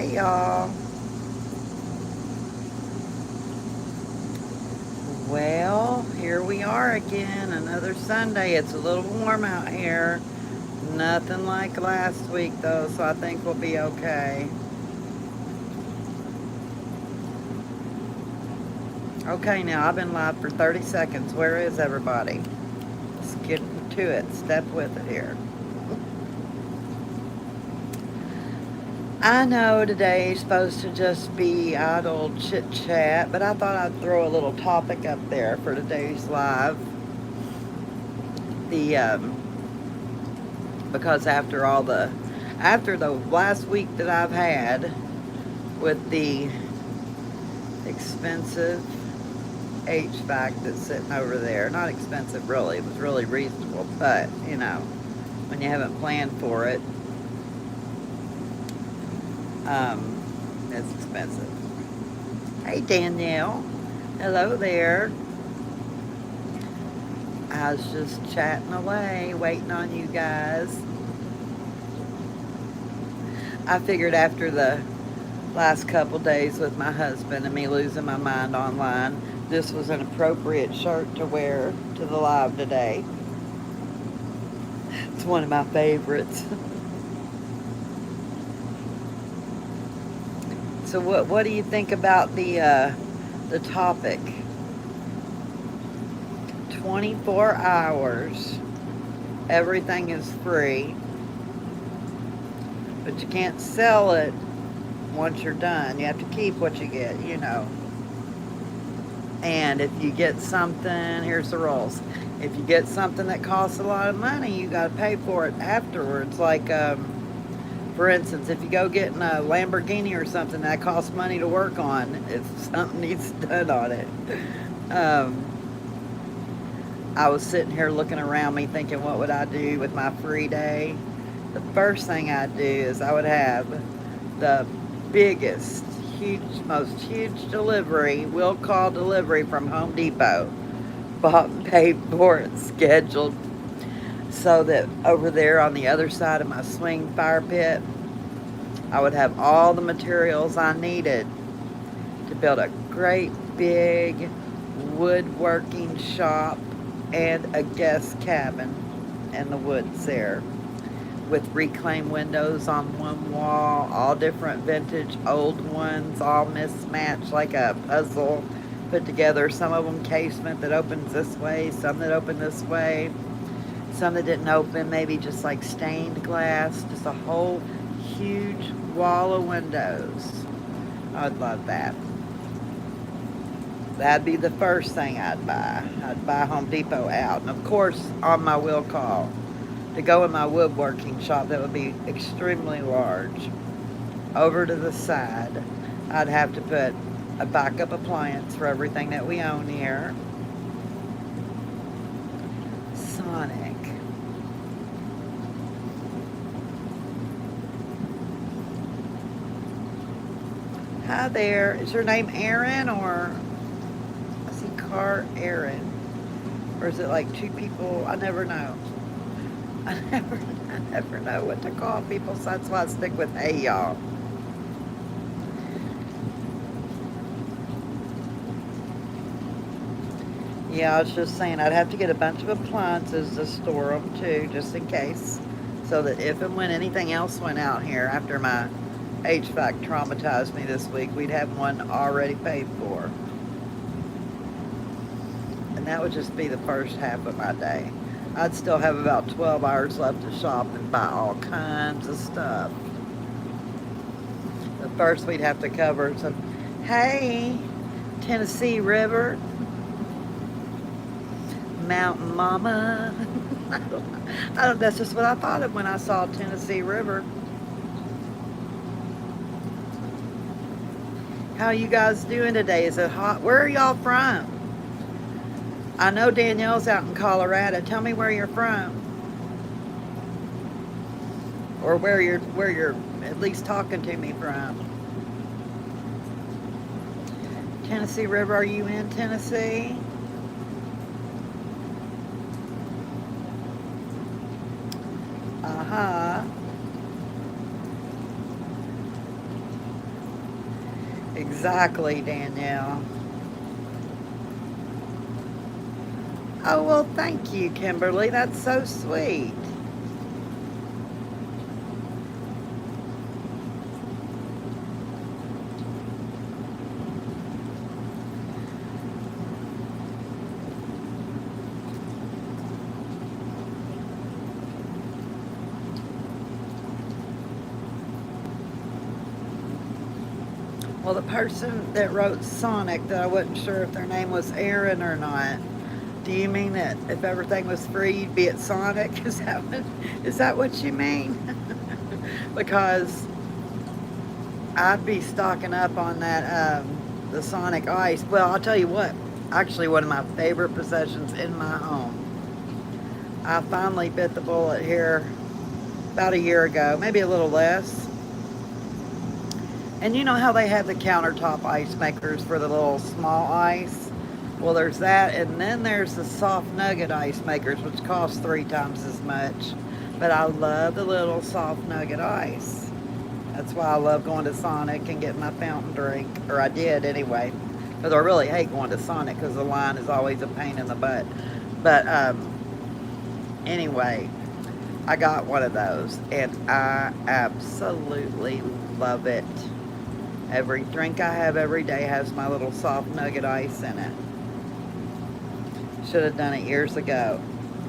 Hey y'all. Well, here we are again, another Sunday. It's a little warm out here. Nothing like last week though, so I think we'll be okay. Okay, now I've been live for 30 seconds. Where is everybody? Let's get to it. Step with it here. I know today's supposed to just be idle chit chat, but I thought I'd throw a little topic up there for today's live. The because after the last week that I've had with the expensive HVAC that's sitting over there, not expensive really, it was really reasonable, but when you haven't planned for it, it's expensive. Hey Danielle, hello there. I was just chatting away, waiting on you guys. I figured after the last couple days with my husband and me losing my mind online, this was an appropriate shirt to wear to the live today. It's one of my favorites. So what do you think about the topic? 24 hours, everything is free, but you can't sell it once you're done. You have to keep what you get. And if you get something, here's the rules. If you get something that costs a lot of money, you got to pay for it afterwards. Like, for instance, if you go getting a Lamborghini or something that costs money to work on, if something needs done on it. I was sitting here looking around me thinking, what would I do with my free day? The first thing I'd do is I would have the biggest, most huge delivery, will call delivery from Home Depot. Bought and paid for it, scheduled, so that over there on the other side of my swing fire pit, I would have all the materials I needed to build a great big woodworking shop and a guest cabin in the woods there, with reclaimed windows on one wall, all different vintage old ones, all mismatched like a puzzle put together. Some of them casement that opens this way, some that open this way, some that didn't open, maybe just like stained glass, just a whole huge wall of windows. I'd love that. That'd be the first thing I'd buy. I'd buy Home Depot out. And of course, on my will call, to go in my woodworking shop that would be extremely large, over to the side, I'd have to put a backup appliance for everything that we own here. Sonic. Hi there. Is your name Aaron or I see Car Aaron? Or is it like two people? I never know. I never know what to call people, so that's why I stick with hey y'all. Yeah, I was just saying I'd have to get a bunch of appliances to store them too, just in case. So that if and when anything else went out here after my HVAC traumatized me this week, we'd have one already paid for. And that would just be the first half of my day. I'd still have about 12 hours left to shop and buy all kinds of stuff. But first we'd have to cover some, hey, Tennessee River, Mountain Mama. That's just what I thought of when I saw Tennessee River. How you guys doing today? Is it hot? Where are y'all from? I know Danielle's out in Colorado. Tell me where you're from. Or where you're at least talking to me from. Tennessee River, are you in Tennessee? Uh-huh. Exactly, Danielle. Oh, well, thank you, Kimberly. That's so sweet. Well, the person that wrote Sonic, that I wasn't sure if their name was Aaron or not. Do you mean that if everything was free, you'd be at Sonic? Is that what you mean? Because I'd be stocking up on that the Sonic ice. Well, I'll tell you what. Actually, one of my favorite possessions in my home. I finally bit the bullet here about a year ago, maybe a little less. And you know how they have the countertop ice makers for the little small ice? Well, there's that, and then there's the soft nugget ice makers, which cost 3 times as much. But I love the little soft nugget ice. That's why I love going to Sonic and getting my fountain drink, or I did anyway. Because I really hate going to Sonic because the line is always a pain in the butt. But anyway, I got one of those, and I absolutely love it. Every drink I have every day has my little soft nugget ice in it. Should have done it years ago.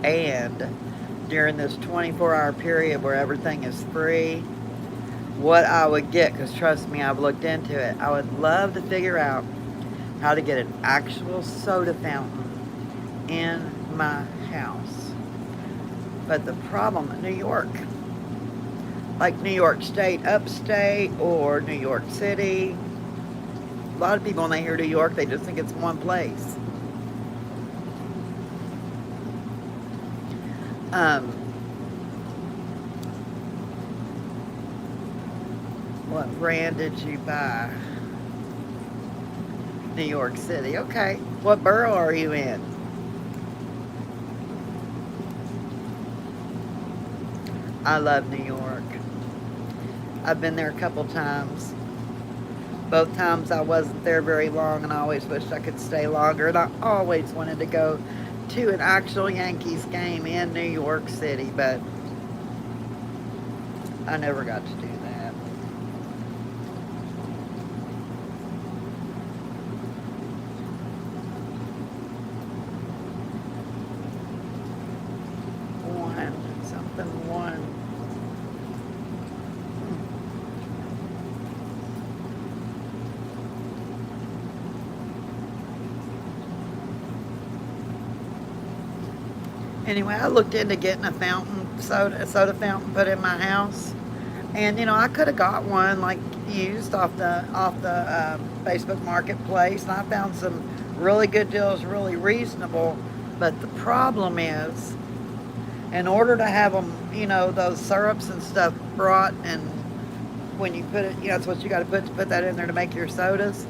And during this 24-hour period where everything is free, what I would get, because trust me, I've looked into it, I would love to figure out how to get an actual soda fountain in my house. But the problem in New York, like New York State, upstate, or New York City, a lot of people when they hear New York, they just think it's one place. Um, what brand did you buy? New York City. Okay. What borough are you in? I love New York. I've been there a couple times. Both times I wasn't there very long, and I always wished I could stay longer. And I always wanted to go to an actual Yankees game in New York City, but I never got to do that. One, something one. Anyway, I looked into getting a soda fountain put in my house, and I could have got one like used off the Facebook Marketplace, and I found some really good deals, really reasonable. But the problem is, in order to have them, those syrups and stuff brought, and when you put it, it's what you got to put that in there to make your sodas.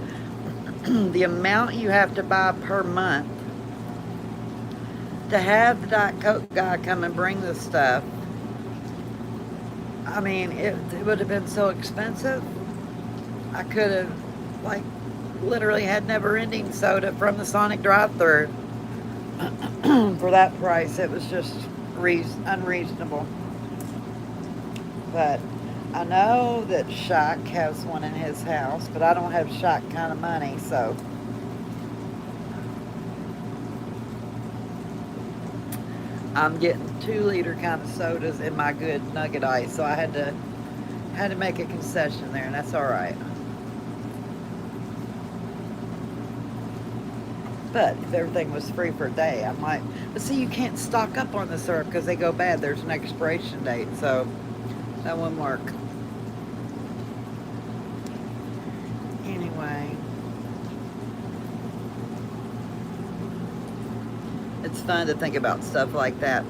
The amount you have to buy per month to have the Diet Coke guy come and bring this stuff, I mean, it would have been so expensive. I could have, like, literally had never ending soda from the Sonic drive thru for that price. It was just unreasonable. But I know that Shaq has one in his house, but I don't have Shaq kind of money, so I'm getting 2 liter kind of sodas in my good nugget ice. So I had to make a concession there, and that's all right. But if everything was free for a day, I might. But see, you can't stock up on the syrup because they go bad. There's an expiration date, so that wouldn't work. Anyway, it's fun to think about stuff like that.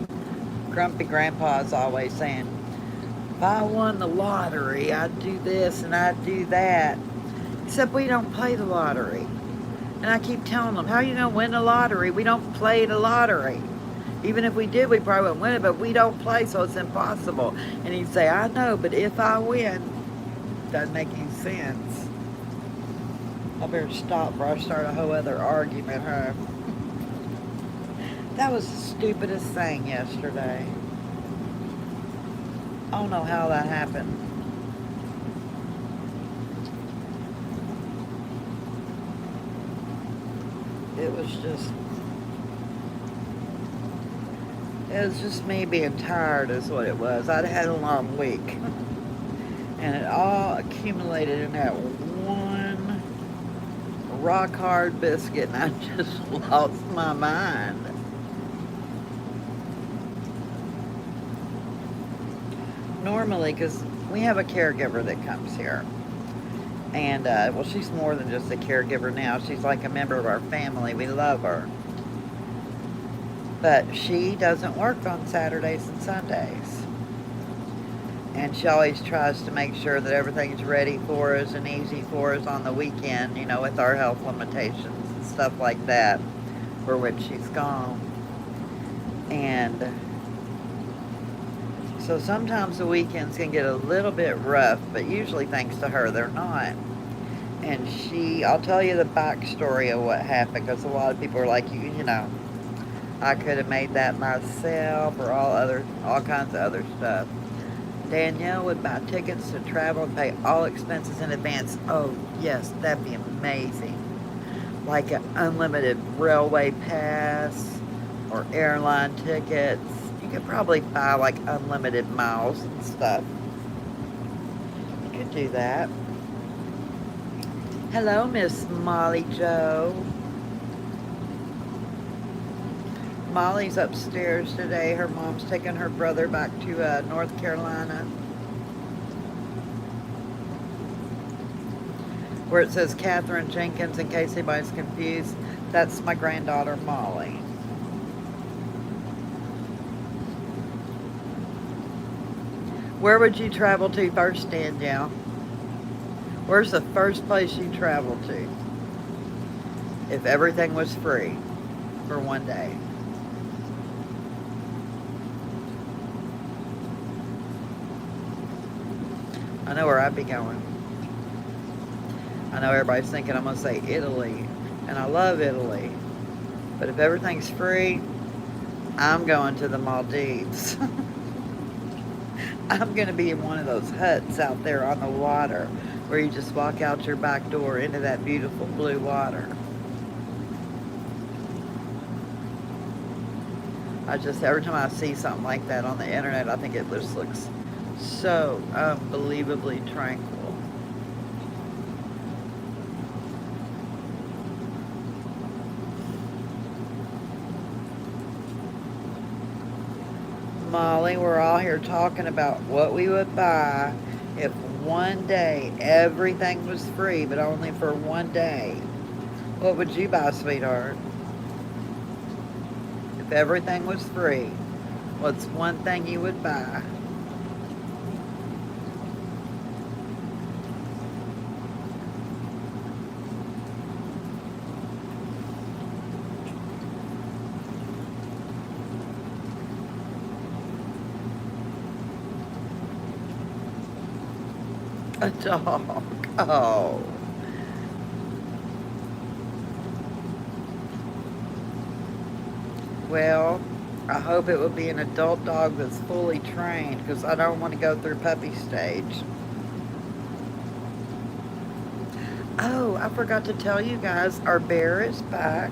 Grumpy Grandpa's always saying, if I won the lottery, I'd do this and I'd do that. Except we don't play the lottery. And I keep telling them, how are you going to win the lottery? We don't play the lottery. Even if we did, we probably wouldn't win it, but we don't play, so it's impossible. And he'd say, I know, but if I win, doesn't make any sense. I better stop before I start a whole other argument, huh? That was the stupidest thing yesterday. I don't know how that happened. It was just, it was just me being tired is what it was. I'd had a long week. And it all accumulated in that one rock hard biscuit, and I just lost my mind. Normally, because we have a caregiver that comes here, and well, she's more than just a caregiver now. She's like a member of our family. We love her. But she doesn't work on Saturdays and Sundays. And she always tries to make sure that everything's ready for us and easy for us on the weekend, you know, with our health limitations and stuff like that, for when she's gone. And so sometimes the weekends can get a little bit rough, but usually thanks to her, they're not. And I'll tell you the backstory of what happened, because a lot of people are like, you know, I could have made that myself, or all kinds of other stuff. Danielle would buy tickets to travel and pay all expenses in advance. Oh, yes, that'd be amazing. Like an unlimited railway pass or airline tickets. You could probably buy like unlimited miles and stuff. You could do that. Hello, Miss Molly Joe. Molly's upstairs today. Her mom's taking her brother back to North Carolina. Where it says Catherine Jenkins, in case anybody's confused, that's my granddaughter Molly. Where would you travel to first, Danielle? Where's the first place you travel to? If everything was free for one day. I know where I'd be going. I know everybody's thinking I'm going to say Italy, and I love Italy. But if everything's free, I'm going to the Maldives. I'm going to be in one of those huts out there on the water where you just walk out your back door into that beautiful blue water. Every time I see something like that on the internet, I think it just looks so unbelievably tranquil. Molly, we're all here talking about what we would buy if one day everything was free, but only for one day. What would you buy, sweetheart? If everything was free, what's one thing you would buy? A dog. Oh. Well, I hope it would be an adult dog that's fully trained, because I don't want to go through puppy stage. Oh, I forgot to tell you guys, our bear is back.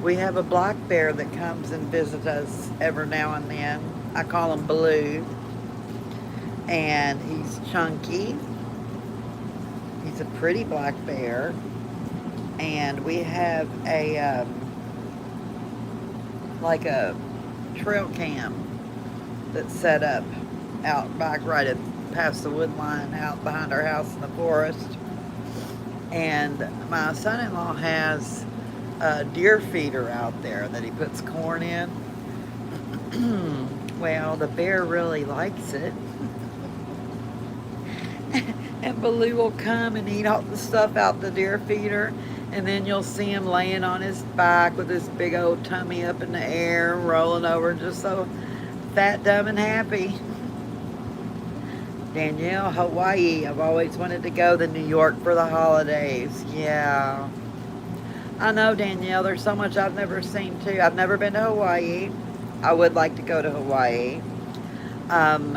We have a black bear that comes and visits us every now and then. I call him Blue. And he's chunky. He's a pretty black bear. And we have like a trail cam that's set up out back right past the wood line out behind our house in the forest. And my son-in-law has a deer feeder out there that he puts corn in. Well, the bear really likes it. And Baloo will come and eat all the stuff out the deer feeder, and then you'll see him laying on his back with his big old tummy up in the air, rolling over, just so fat, dumb, and happy. Danielle, Hawaii. I've always wanted to go to New York for the holidays. Yeah. I know, Danielle. There's so much I've never seen, too. I've never been to Hawaii. I would like to go to Hawaii. Um,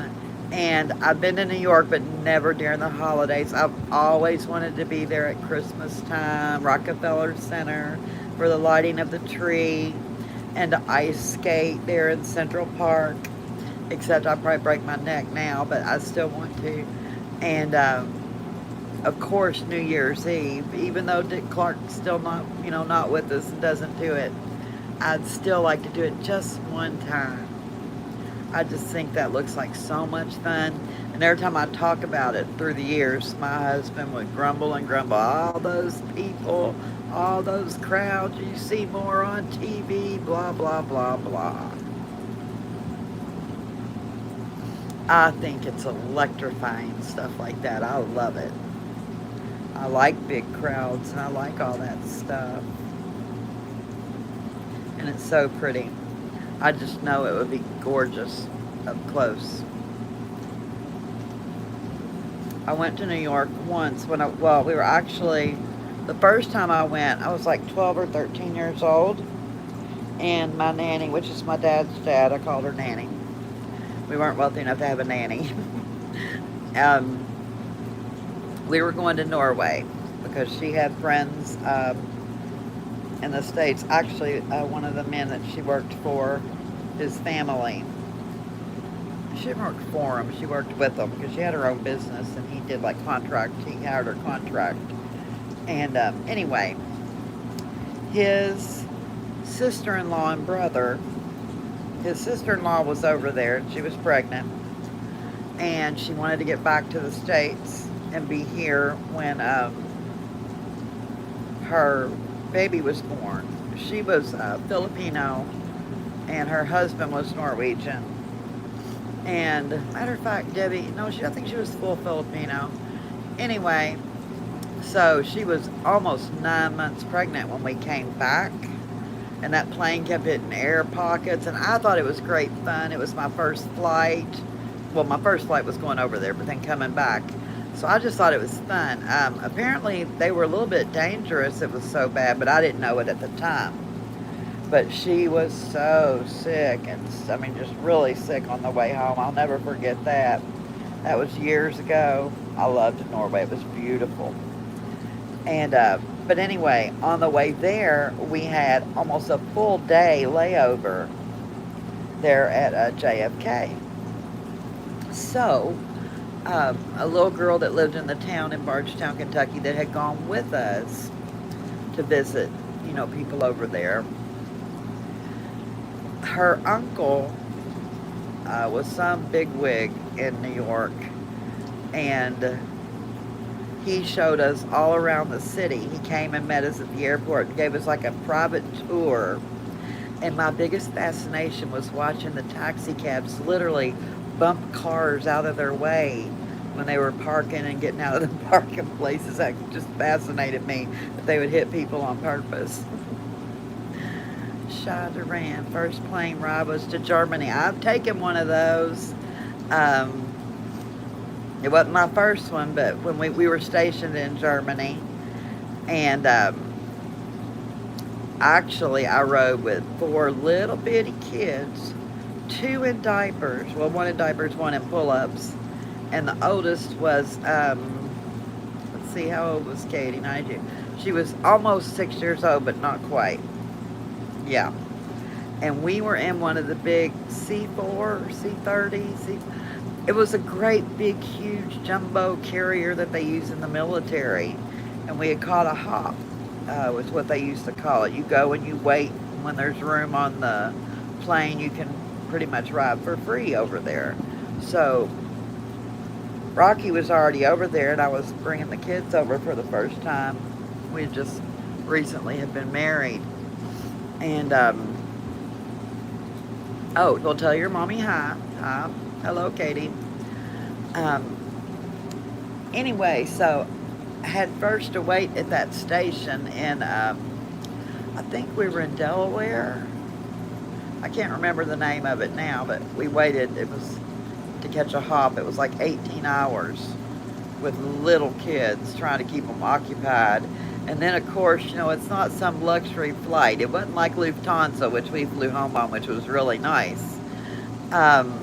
and I've been to New York, but never during the holidays. I've always wanted to be there at Christmas time, Rockefeller Center, for the lighting of the tree, and to ice skate there in Central Park. Except I'll probably break my neck now, but I still want to. And of course, New Year's Eve, even though Dick Clark's still not with us and doesn't do it, I'd still like to do it just one time. I just think that looks like so much fun. And every time I talk about it through the years, my husband would grumble and grumble. All those people, all those crowds, you see more on TV, blah, blah, blah, blah. I think it's electrifying, stuff like that. I love it. I like big crowds and I like all that stuff. And it's so pretty. I just know it would be gorgeous up close. I went to New York once when we were actually, the first time I went, I was like 12 or 13 years old. And my nanny, which is my dad's dad, I called her Nanny. We weren't wealthy enough to have a nanny. We were going to Norway because she had friends in the States. Actually, one of the men that she worked for, his family, she didn't work for him, she worked with them because she had her own business and he did like contract, he hired her contract. And anyway, his sister-in-law and brother, his sister-in-law was over there and she was pregnant and she wanted to get back to the States and be here when her baby was born. She was Filipino and her husband was Norwegian. And matter of fact, Debbie, no, I think she was full Filipino. Anyway, so she was almost 9 months pregnant when we came back. And that plane kept hitting air pockets. And I thought it was great fun. It was my first flight. Well, my first flight was going over there, but then coming back. So I just thought it was fun. Apparently, they were a little bit dangerous. It was so bad, but I didn't know it at the time. But she was so sick, and I mean, just really sick on the way home. I'll never forget that. That was years ago. I loved Norway. It was beautiful. And but anyway, on the way there, we had almost a full day layover there at JFK. So a little girl that lived in the town in Bardstown, Kentucky, that had gone with us to visit, people over there. Her uncle was some bigwig in New York, and he showed us all around the city. He came and met us at the airport and gave us like a private tour. And my biggest fascination was watching the taxi cabs literally bump cars out of their way when they were parking and getting out of the parking places. That just fascinated me, that they would hit people on purpose. Shah Duran, first plane ride was to Germany. I've taken one of those. It wasn't my first one, but when we were stationed in Germany, and actually I rode with 4 little bitty kids, 2 in diapers, well, 1 in diapers, 1 in pull-ups, and the oldest was, let's see, how old was Katie? 92. She was almost 6 years old, but not quite. Yeah. And we were in one of the big C4 or C30, it was a great big huge jumbo carrier that they use in the military, and we had caught a hop, was what they used to call it. You go and you wait, and when there's room on the plane you can pretty much ride for free over there. So Rocky was already over there and I was bringing the kids over for the first time. We just recently had been married. And oh, well, tell your mommy hi. Hi. Hello, Katie. Anyway, so I had first to wait at that station in, I think we were in Delaware. I can't remember the name of it now, but we waited. It was to catch a hop. It was like 18 hours with little kids trying to keep them occupied. And then, of course, you know, it's not some luxury flight. It wasn't like Lufthansa, which we flew home on, which was really nice. Um,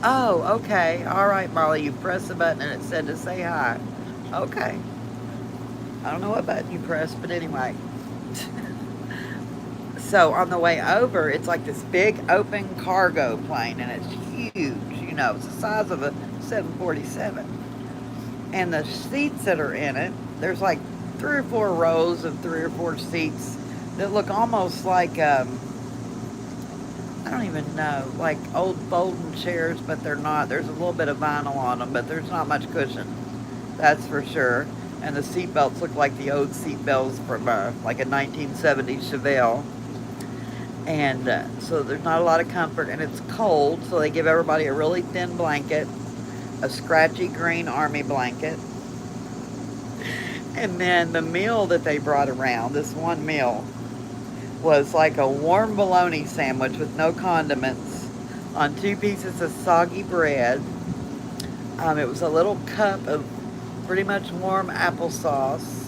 oh, okay. All right, Marley, you press the button and it said to say hi. Okay. I don't know what button you pressed, but anyway. So on the way over, it's like this big open cargo plane, and it's huge. You know, it's the size of a 747. And the seats that are in it, there's like 3 or 4 rows of 3 or 4 seats that look almost like I don't even know, like old folding chairs, but they're not. There's a little bit of vinyl on them, but there's not much cushion. That's for sure. And the seat belts look like the old seat belts from like a 1970s Chevelle. And so there's not a lot of comfort, and it's cold, so they give everybody a really thin blanket, a scratchy green army blanket. And then the meal that they brought around, this one meal, was like a warm bologna sandwich with no condiments on 2 pieces of soggy bread. It was a little cup of pretty much warm applesauce,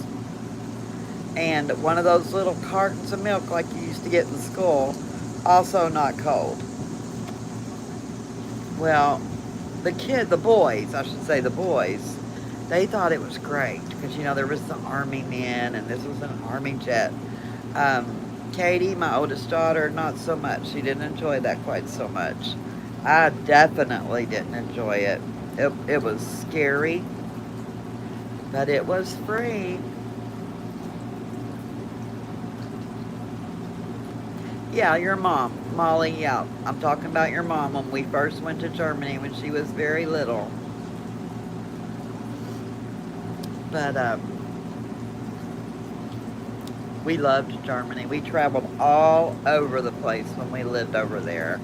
and one of those little cartons of milk like you used to get in school, also not cold. Well, the boys, I should say the boys, they thought it was great because, you know, there was the army men and this was an army jet. Katie, my oldest daughter, not so much. She didn't enjoy that quite so much. I definitely didn't enjoy it. It was scary, but it was free. Yeah, your mom, Molly, yeah. I'm talking about your mom when we first went to Germany when she was very little. But we loved Germany. We traveled all over the place when we lived over there.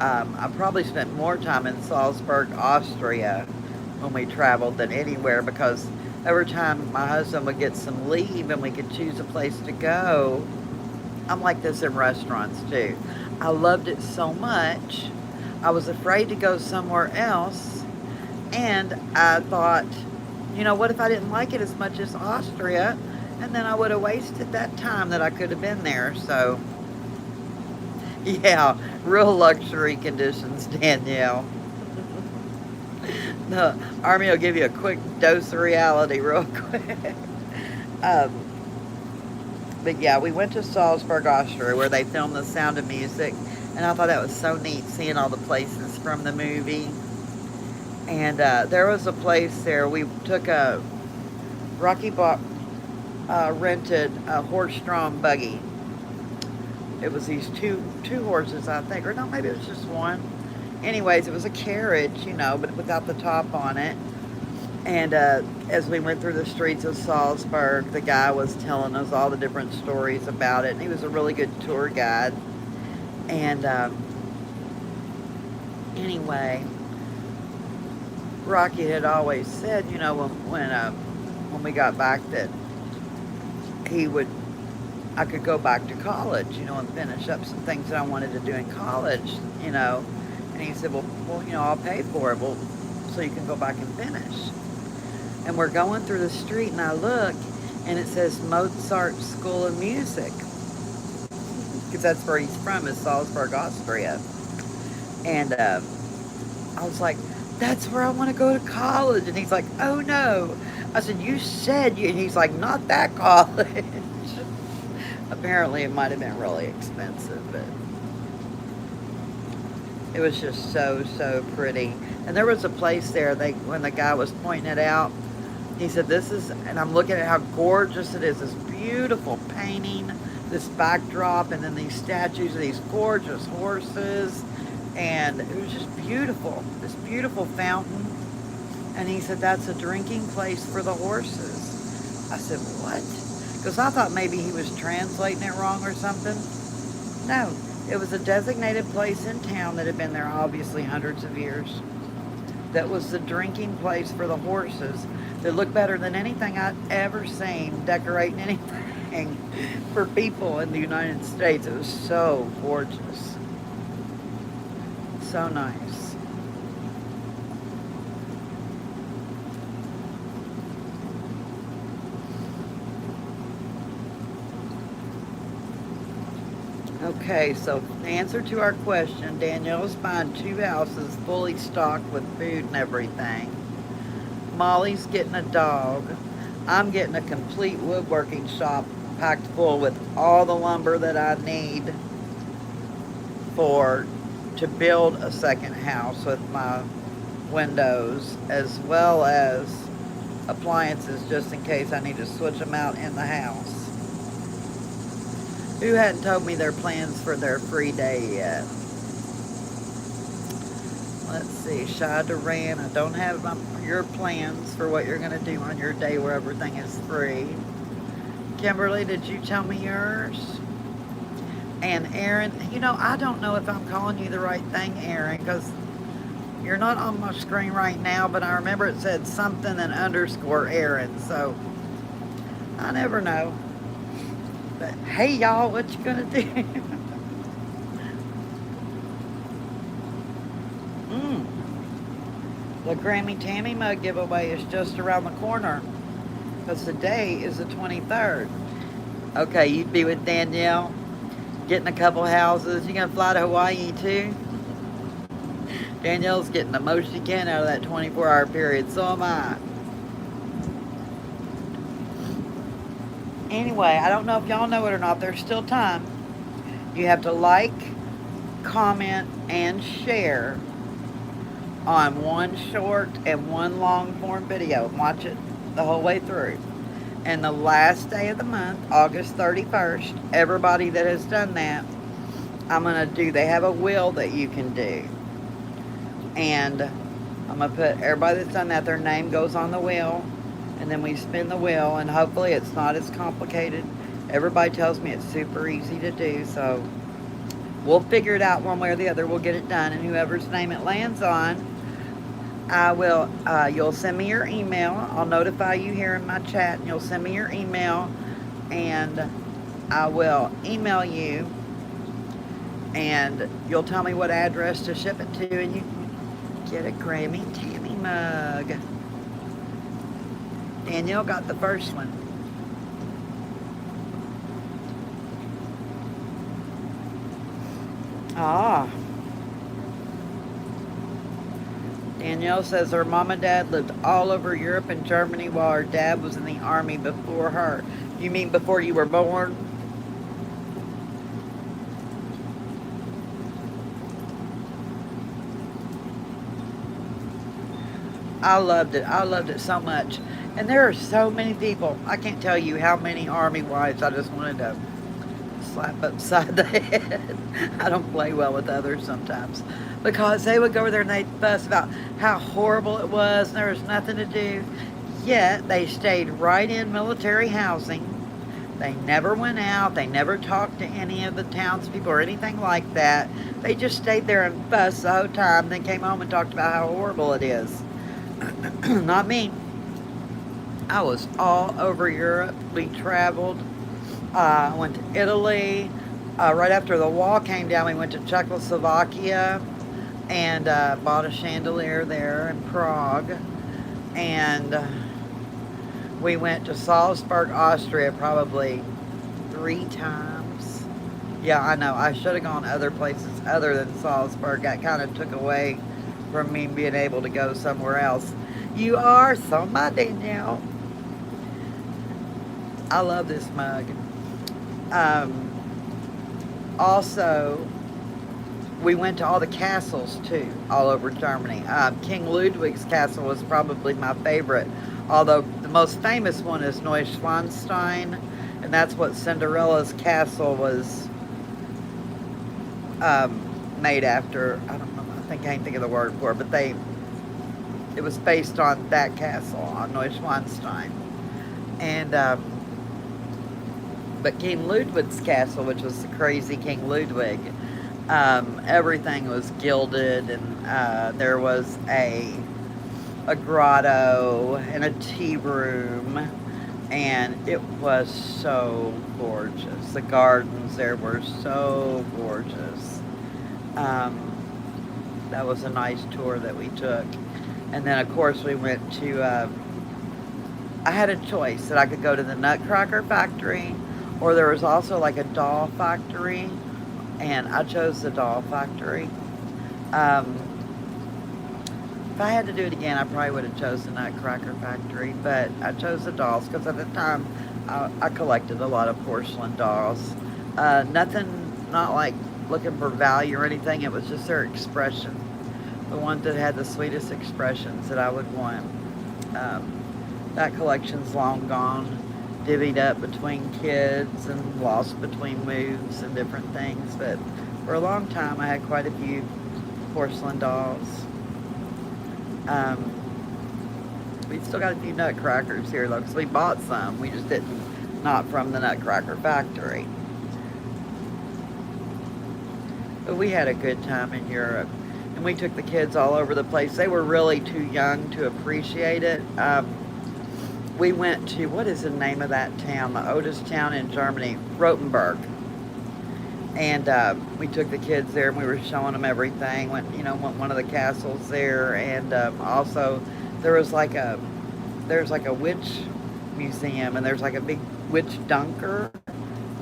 I probably spent more time in Salzburg, Austria when we traveled than anywhere because every time my husband would get some leave and we could choose a place to go, I'm like this in restaurants too. I loved it so much, I was afraid to go somewhere else, and I thought, you know, what if I didn't like it as much as Austria? And then I would have wasted that time that I could have been there. So, yeah, real luxury conditions, Danielle. The Army will give you a quick dose of reality real quick. um, but yeah, we went to Salzburg, Austria, where they filmed The Sound of Music. And I thought that was so neat, seeing all the places from the movie. And there was a place there, we took a Rocky Bought rented a horse-drawn buggy. It was these two horses, I think, or no, maybe it was just one. Anyways, it was a carriage, you know, but without the top on it. And as we went through the streets of Salzburg, the guy was telling us all the different stories about it. And he was a really good tour guide. And anyway, Rocky had always said, you know, when we got back that I could go back to college, you know, and finish up some things that I wanted to do in college, you know. And he said, well, you know, I'll pay for it, so you can go back and finish. And we're going through the street, and I look, and it says Mozart School of Music, because that's where he's from, is Salzburg, Austria. And I was like, that's where I want to go to college. And he's like, oh no. I said, you said you, and he's like, not that college. Apparently it might have been really expensive, but it was just so pretty. And there was a place there, when the guy was pointing it out, he said, this is, and I'm looking at how gorgeous it is, this beautiful painting, this backdrop, and then these statues of these gorgeous horses. And it was just beautiful, this beautiful fountain. And he said, that's a drinking place for the horses. I said, what? Because I thought maybe he was translating it wrong or something. No, it was a designated place in town that had been there obviously hundreds of years. That was the drinking place for the horses. That looked better than anything I'd ever seen decorating anything for people in the United States. It was so gorgeous. So nice. Okay, so the answer to our question, Danielle's buying 2 houses fully stocked with food and everything. Molly's getting a dog. I'm getting a complete woodworking shop packed full with all the lumber that I need for to build a second house with my windows, as well as appliances just in case I need to switch them out in the house. Who hadn't told me their plans for their free day yet? Let's see, Shy Duran, I don't have your plans for what you're going to do on your day where everything is free. Kimberly, did you tell me yours? And Aaron, I don't know if I'm calling you the right thing, Aaron, because you're not on my screen right now, but I remember it said something and underscore Aaron, so I never know. But hey, y'all, what you gonna do? The Grammie Tammy mug giveaway is just around the corner because today is the 23rd. Okay, you'd be with Danielle, getting a couple houses. You gonna fly to Hawaii too? Danielle's getting the most she can out of that 24-hour period. So am I. Anyway, I don't know if y'all know it or not. There's still time. You have to like, comment, and share on one short and one long form video. Watch it the whole way through. And the last day of the month, August 31st, everybody that has done that, they have a wheel that you can do. And I'm going to put everybody that's done that, their name goes on the wheel. And then we spin the wheel, and hopefully it's not as complicated. Everybody tells me it's super easy to do, so we'll figure it out one way or the other. We'll get it done, and whoever's name it lands on, you'll send me your email. I'll notify you here in my chat, and you'll send me your email, and I will email you, and you'll tell me what address to ship it to, and you can get a Grammie Tammy mug. Danielle got the first one. Ah. Danielle says her mom and dad lived all over Europe and Germany while her dad was in the army before her. You mean before you were born? I loved it. I loved it so much. And there are so many people. I can't tell you how many army wives I just wanted to slap upside the head. I don't play well with others sometimes. Because they would go over there and they'd fuss about how horrible it was and there was nothing to do. Yet they stayed right in military housing. They never went out. They never talked to any of the townspeople or anything like that. They just stayed there and fussed the whole time, then came home and talked about how horrible it is. Not me. I was all over Europe. We traveled. Went to Italy. Right after the wall came down, we went to Czechoslovakia and bought a chandelier there in Prague. And we went to Salzburg, Austria probably 3 times. Yeah, I know. I should have gone other places other than Salzburg. That kind of took away from me being able to go somewhere else. You are somebody now. I love this mug. Also, we went to all the castles too, all over Germany. King Ludwig's castle was probably my favorite, although the most famous one is Neuschwanstein, and that's what Cinderella's castle was made after. I don't know, I can't think of the word for it, but it was based on that castle, on Neuschwanstein. And but King Ludwig's castle, which was the crazy King Ludwig, everything was gilded, and there was a grotto and a tea room, and it was so gorgeous. The gardens there were so gorgeous. That was a nice tour that we took. And then, of course, we went to, I had a choice that I could go to the Nutcracker factory, or there was also like a doll factory and I chose the doll factory. Um, if I had to do it again, I probably would have chosen the Nutcracker Factory, but I chose the dolls because at the time I collected a lot of porcelain dolls. Nothing, not like looking for value or anything, it was just their expression. The ones that had the sweetest expressions that I would want. Um, that collection's long gone, divvied up between kids and lost between moves and different things, but for a long time I had quite a few porcelain dolls. Um, we still got a few nutcrackers here though, because we bought some. We just didn't, not from the Nutcracker Factory. But we had a good time in Europe. And we took the kids all over the place. They were really too young to appreciate it. We went to, what is the name of that town? The oldest town in Germany, Rothenburg. And we took the kids there and we were showing them everything. Went one of the castles there, and also there's like a witch museum, and there's like a big witch dunker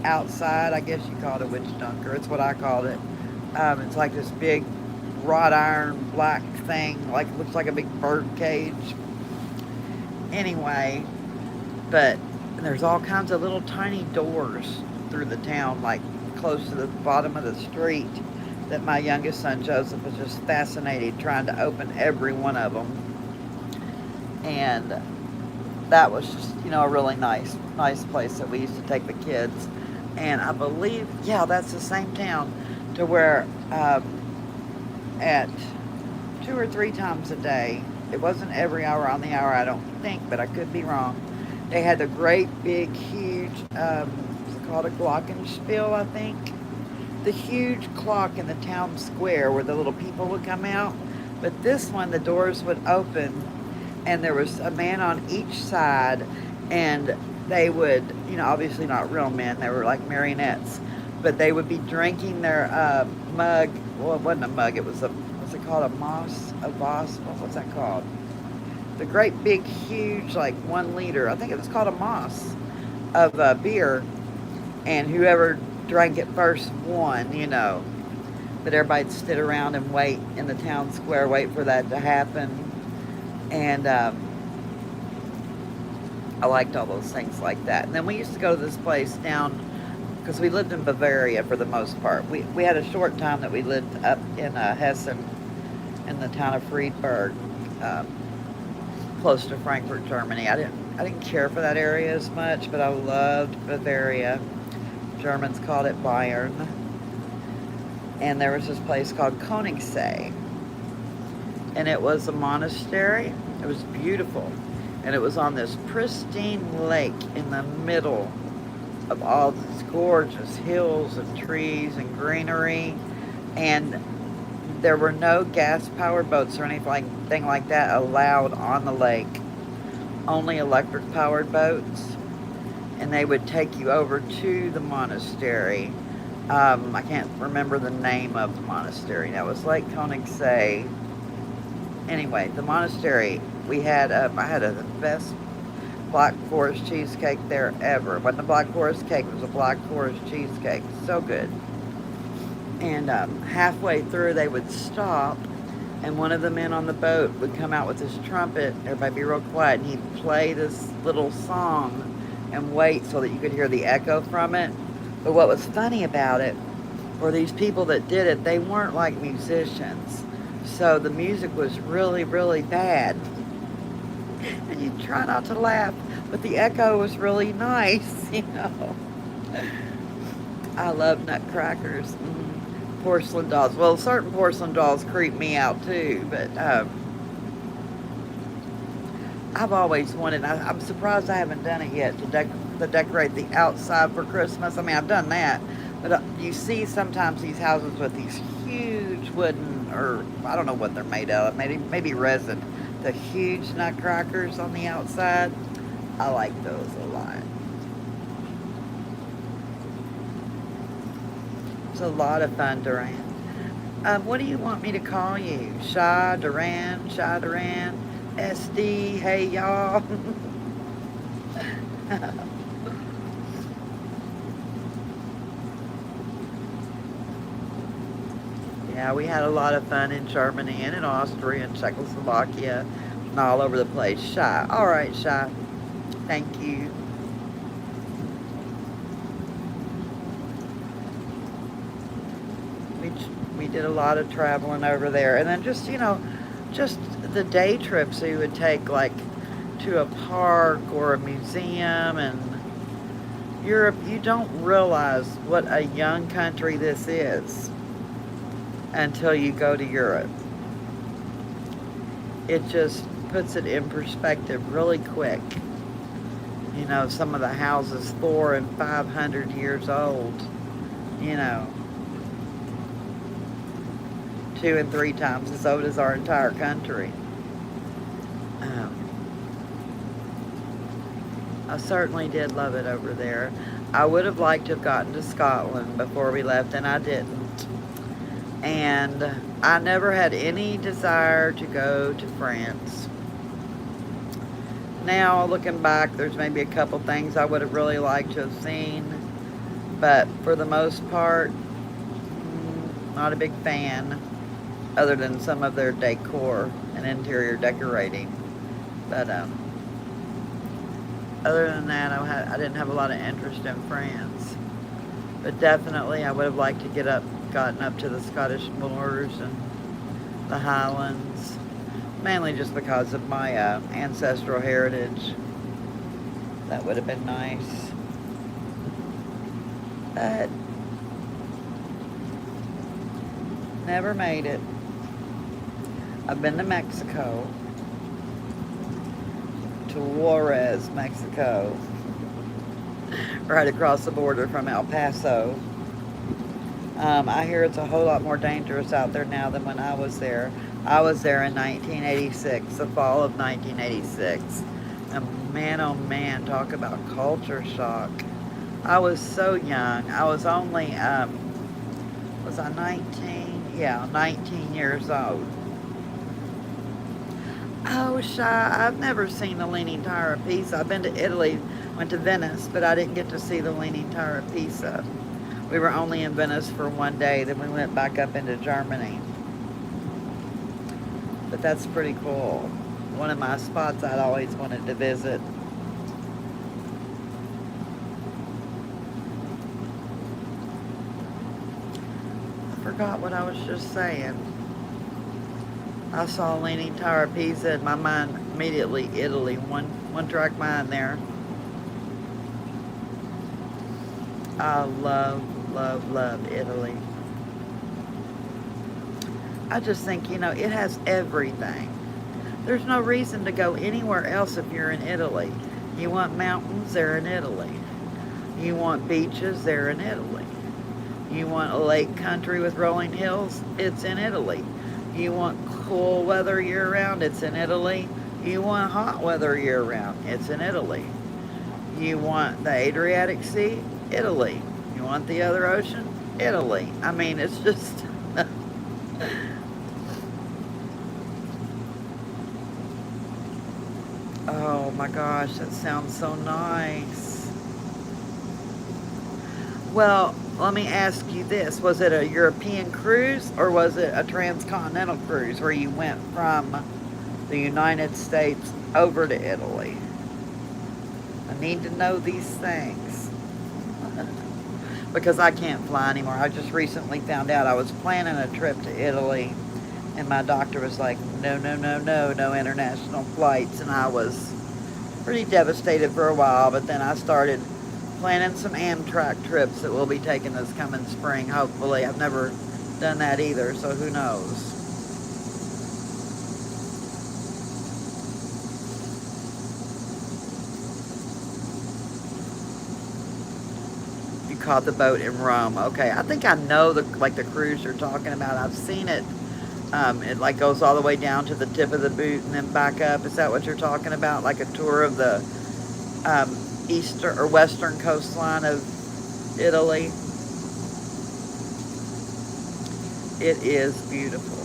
outside. I guess you call it a witch dunker. It's what I called it. It's like this big wrought iron black thing, like looks like a big bird cage. Anyway, but there's all kinds of little tiny doors through the town, like close to the bottom of the street, that my youngest son Joseph was just fascinated trying to open every one of them. And that was just, a really nice place that we used to take the kids. And I believe, yeah, that's the same town to where at 2 or 3 times a day, it wasn't every hour on the hour, I don't think, but I could be wrong, they had the great big huge it's called a glockenspiel, I think, the huge clock in the town square where the little people would come out. But this one, the doors would open and there was a man on each side, and they would, obviously not real men, they were like marionettes, but they would be drinking their mug. Well, it wasn't a mug, it was what's it called, a vase, what's that called? The great big huge, like 1 liter, I think it was called a moss, of beer, and whoever drank it first won, But everybody'd sit around and wait in the town square, wait for that to happen. And I liked all those things like that. And then we used to go to this place down, because we lived in Bavaria for the most part. We had a short time that we lived up in Hessen, in the town of Friedberg, close to Frankfurt, Germany. I didn't care for that area as much, but I loved Bavaria. Germans called it Bayern. And there was this place called Königssee. And it was a monastery. It was beautiful. And it was on this pristine lake in the middle of all these gorgeous hills and trees and greenery. And there were no gas-powered boats or anything like that allowed on the lake. Only electric-powered boats. And they would take you over to the monastery. I can't remember the name of the monastery. That was Lake Königssee. Anyway, the monastery, I had the best Black Forest cheesecake there ever. It wasn't a Black Forest cake, it was a Black Forest cheesecake. So good. And halfway through, they would stop, and one of the men on the boat would come out with his trumpet. Everybody be real quiet, and he'd play this little song and wait so that you could hear the echo from it. But what was funny about it, for these people that did it, they weren't like musicians. So the music was really, really bad. And you try not to laugh, but the echo was really nice, I love nutcrackers. Porcelain dolls. Well, certain porcelain dolls creep me out too, but I've always wanted, I'm surprised I haven't done it yet, to decorate the outside for Christmas. I mean, I've done that, but you see sometimes these houses with these huge wooden, or I don't know what they're made of, maybe resin, the huge nutcrackers on the outside. I like those a lot. It's a lot of fun, Duran. What do you want me to call you? Shy Duran, SD, hey y'all. Yeah, we had a lot of fun in Germany and in Austria and Czechoslovakia and all over the place. Shy. All right, Shy. Thank you. We, we did a lot of traveling over there. And then just, just the day trips we would take, like, to a park or a museum. And Europe, you don't realize what a young country this is until you go to Europe. It just puts it in perspective really quick. Some of the houses 400 and 500 years old, you know, 2 and 3 times as old as our entire country. I certainly did love it over there. I would have liked to have gotten to Scotland before we left, and I didn't. And I never had any desire to go to France. Now, looking back, there's maybe a couple things I would have really liked to have seen. But for the most part, not a big fan, other than some of their decor and interior decorating. But other than that, I didn't have a lot of interest in France. But definitely, I would have liked to gotten up to the Scottish moors and the Highlands, mainly just because of my ancestral heritage. That would have been nice. But never made it. I've been to Mexico, to Juarez, Mexico, right across the border from El Paso. I hear it's a whole lot more dangerous out there now than when I was there. I was there in 1986, the fall of 1986. And man, oh man, talk about culture shock. I was so young. I was only, was I 19? Yeah, 19 years old. Oh, Shy, I've never seen the Leaning Tower of Pisa. I've been to Italy, went to Venice, but I didn't get to see the Leaning Tower of Pisa. We were only in Venice for one day, then we went back up into Germany. But that's pretty cool. One of my spots I'd always wanted to visit. I forgot what I was just saying. I saw Leaning Tower of Pisa and my mind immediately Italy. One track mind there. I love, love, love Italy. I just think, it has everything. There's no reason to go anywhere else if you're in Italy. You want mountains, they're in Italy. You want beaches, they're in Italy. You want a lake country with rolling hills, it's in Italy. You want cool weather year-round, it's in Italy. You want hot weather year-round, it's in Italy. You want the Adriatic Sea, Italy. You want the other ocean, Italy. I mean, it's just... Oh my gosh, that sounds so nice. Well, let me ask you this. Was it a European cruise or was it a transcontinental cruise where you went from the United States over to Italy? I need to know these things. Because I can't fly anymore. I just recently found out I was planning a trip to Italy and my doctor was like, no, no, no, no, no international flights. And I was pretty devastated for a while, but then I started planning some Amtrak trips that we'll be taking this coming spring, hopefully. I've never done that either, so who knows. You caught the boat in Rome. Okay, I think I know the cruise you're talking about. I've seen it. It like goes all the way down to the tip of the boot and then back up. Is that what you're talking about? Like a tour of the eastern or western coastline of Italy? It is beautiful.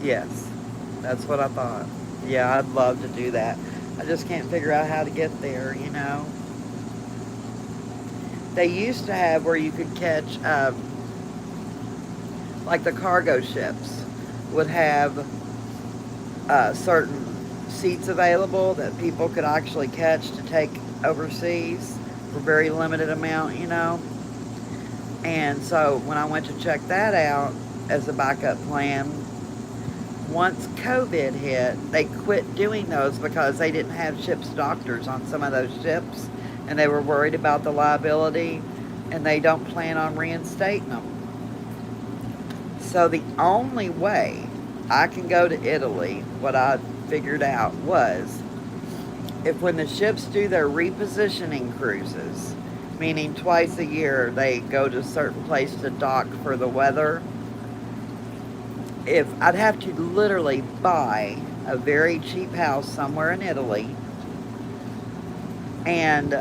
Yes, that's what I thought. Yeah, I'd love to do that. I just can't figure out how to get there, They used to have where you could catch, like the cargo ships would have certain seats available that people could actually catch to take overseas for very limited amount, you know. And so when I went to check that out as a backup plan, once COVID hit, they quit doing those because they didn't have ship's doctors on some of those ships, and they were worried about the liability, and they don't plan on reinstating them. So the only way I can go to Italy, what I figured out was, if when the ships do their repositioning cruises, meaning twice a year they go to a certain place to dock for the weather, if I'd have to literally buy a very cheap house somewhere in Italy and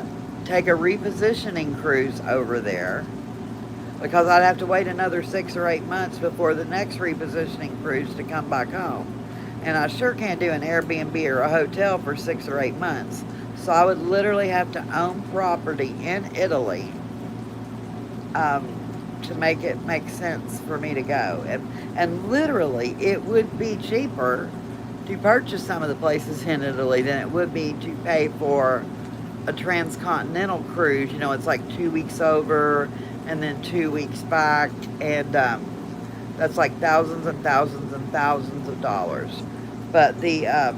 take a repositioning cruise over there, because I'd have to wait another 6 or 8 months before the next repositioning cruise to come back home. And I sure can't do an Airbnb or a hotel for 6 or 8 months. So I would literally have to own property in Italy to make it make sense for me to go. And literally, it would be cheaper to purchase some of the places in Italy than it would be to pay for a transcontinental cruise. You know, it's like 2 weeks over and then 2 weeks back, and that's like thousands and thousands and thousands of dollars. But the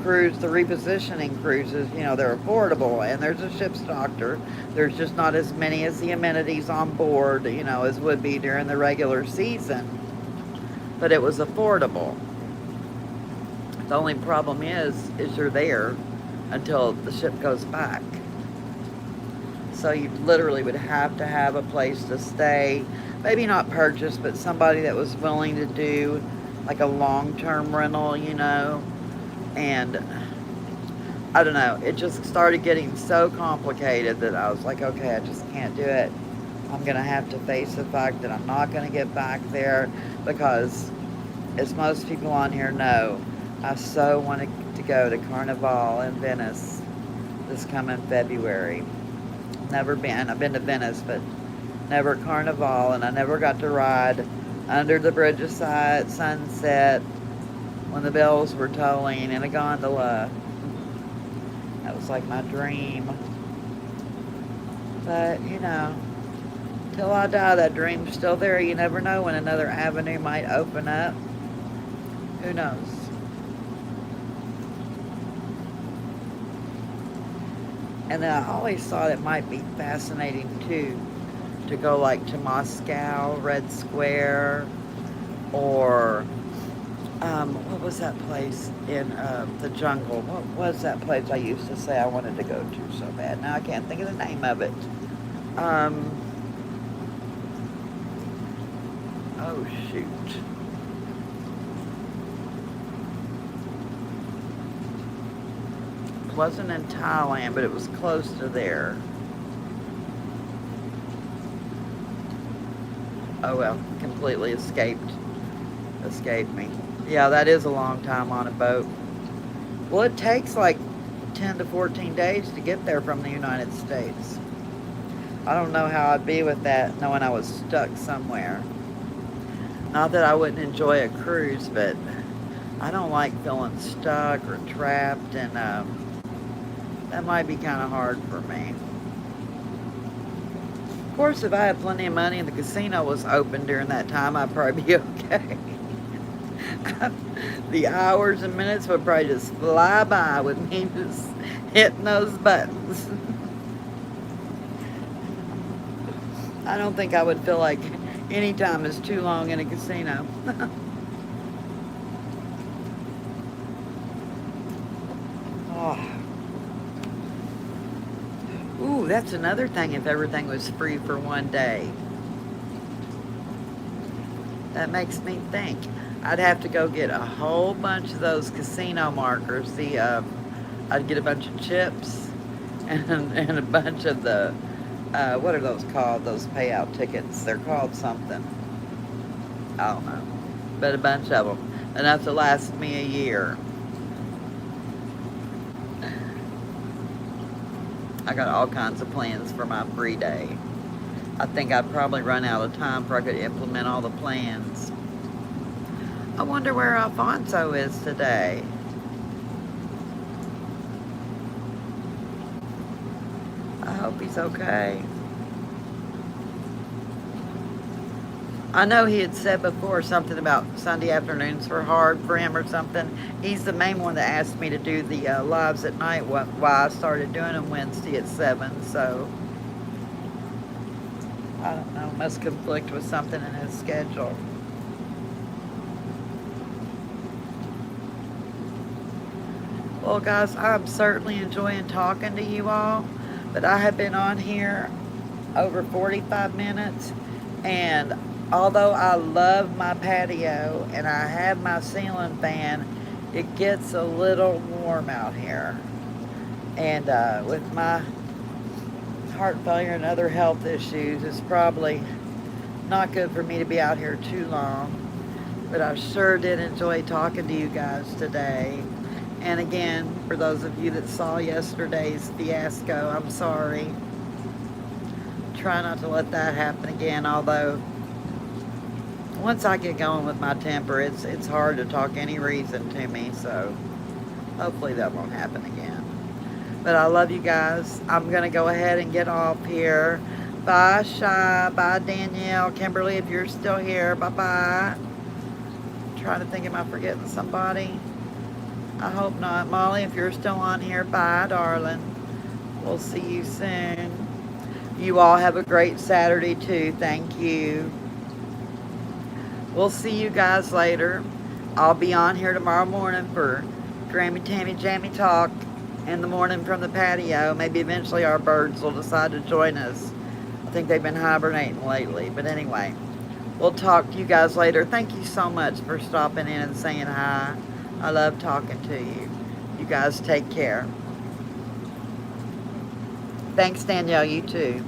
cruise, the repositioning cruises, you know, they're affordable, and there's a ship's doctor. There's just not as many as the amenities on board, you know, as would be during the regular season. But it was affordable. The only problem is you're there until the ship goes back. So you literally would have to have a place to stay. Maybe not purchase, but somebody that was willing to do like a long-term rental, you know. And I don't know, it just started getting so complicated that I was like, okay, I just can't do it. I'm going to have to face the fact that I'm not going to get back there, because as most people on here know, I so wanted to go to Carnival in Venice this coming February. Never been. I've been to Venice, but never Carnival, and I never got to ride under the bridge of sight at sunset when the bells were tolling in a gondola. That was like my dream. But, you know, till I die, that dream's still there. You never know when another avenue might open up. Who knows? And then I always thought it might be fascinating, too, to go like to Moscow, Red Square, or what was that place in the jungle? What was that place I used to say I wanted to go to so bad? Now I can't think of the name of it. Oh, shoot. It wasn't in Thailand, but it was close to there. Oh well, completely escaped me. Yeah, that is a long time on a boat. Well, it takes like 10 to 14 days to get there from the United States. I don't know how I'd be with that, knowing I was stuck somewhere. Not that I wouldn't enjoy a cruise, but I don't like feeling stuck or trapped, and that might be kind of hard for me. Of course, if I had plenty of money and the casino was open during that time, I'd probably be okay. The hours and minutes would probably just fly by with me just hitting those buttons. I don't think I would feel like any time is too long in a casino. Oh. Ooh, that's another thing if everything was free for one day. That makes me think. I'd have to go get a whole bunch of those casino markers. I'd get a bunch of chips and a bunch of the, what are those called? Those payout tickets. They're called something. I don't know. But a bunch of them. Enough to last me a year. I got all kinds of plans for my free day. I think I'd probably run out of time before I could implement all the plans. I wonder where Alfonso is today. I hope he's okay. I know he had said before something about Sunday afternoons were hard for him or something. He's the main one that asked me to do the lives at night, why I started doing them Wednesday at 7. So, I don't know, must conflict with something in his schedule. Well, guys, I'm certainly enjoying talking to you all, but I have been on here over 45 minutes, and although I love my patio and I have my ceiling fan, it gets a little warm out here. And with my heart failure and other health issues, it's probably not good for me to be out here too long. But I sure did enjoy talking to you guys today. And again, for those of you that saw yesterday's fiasco, I'm sorry. Try not to let that happen again, although once I get going with my temper, it's hard to talk any reason to me, so hopefully that won't happen again. But I love you guys. I'm going to go ahead and get off here. Bye, Shy. Bye, Danielle. Kimberly, if you're still here, bye-bye. Trying to think, am I forgetting somebody? I hope not. Molly, if you're still on here, bye, darling. We'll see you soon. You all have a great Saturday, too. Thank you. We'll see you guys later. I'll be on here tomorrow morning for Grammie Tammy Jammy Talk in the morning from the patio. Maybe eventually our birds will decide to join us. I think they've been hibernating lately. But anyway, we'll talk to you guys later. Thank you so much for stopping in and saying hi. I love talking to you. You guys take care. Thanks, Danielle. You too.